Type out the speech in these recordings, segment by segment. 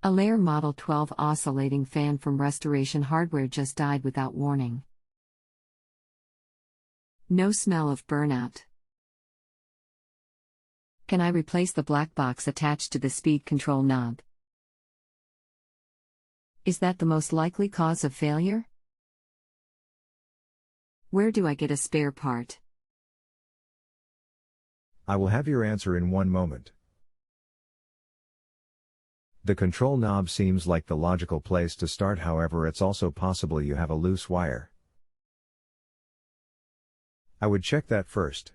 Allaire Model 12 Oscillating Fan from Restoration Hardware just died without warning. No smell of burnout. Can I replace the black box attached to the speed control knob? Is that the most likely cause of failure? Where do I get a spare part? I will have your answer in one moment. The control knob seems like the logical place to start, however it's also possible you have a loose wire. I would check that first.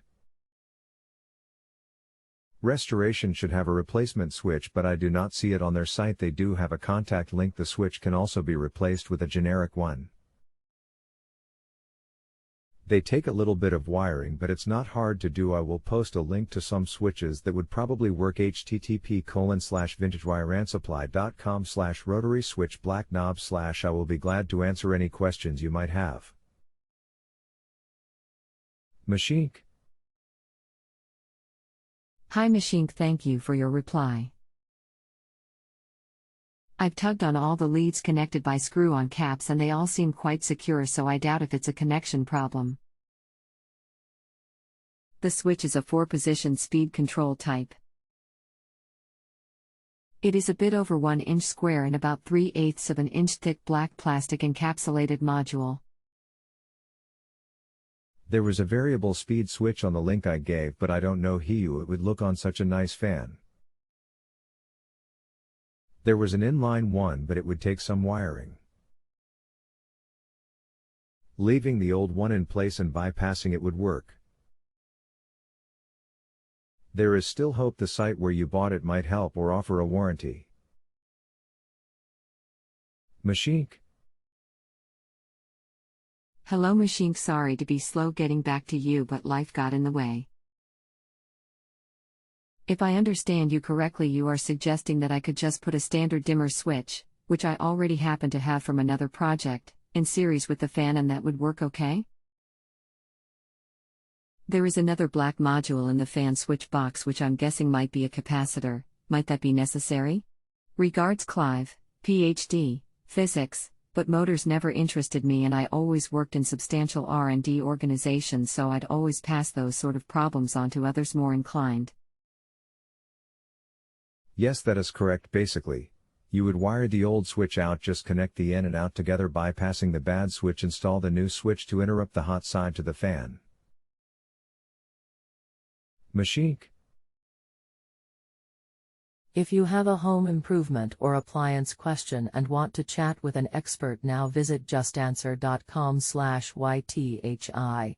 Restoration should have a replacement switch, but I do not see it on their site. They do have a contact link. The switch can also be replaced with a generic one. They take a little bit of wiring, but it's not hard to do. I will post a link to some switches that would probably work. http://vintagewireandsupply.com/rotary switch black knob/ I will be glad to answer any questions you might have. Machinc. Hi Machinc, thank you for your reply. I've tugged on all the leads connected by screw-on caps and they all seem quite secure, so I doubt if it's a connection problem. The switch is a 4-position speed control type. It is a bit over 1 inch square and about 3/8 of an inch thick black plastic encapsulated module. There was a variable speed switch on the link I gave, but I don't know how it would look on such a nice fan. There was an inline one, but it would take some wiring. Leaving the old one in place and bypassing it would work. There is still hope. The site where you bought it might help or offer a warranty. Machinc. Hello Machinc, sorry to be slow getting back to you, but life got in the way. If I understand you correctly, you are suggesting that I could just put a standard dimmer switch, which I already happen to have from another project, in series with the fan, and that would work okay? There is another black module in the fan switch box which I'm guessing might be a capacitor. Might that be necessary? Regards Clive, PhD, Physics, but motors never interested me and I always worked in substantial R&D organizations, so I'd always pass those sort of problems on to others more inclined. Yes, that is correct. Basically, you would wire the old switch out, just connect the in and out together, bypassing the bad switch, install the new switch to interrupt the hot side to the fan. Machinc. If you have a home improvement or appliance question and want to chat with an expert now, visit JustAnswer.com/YTHI.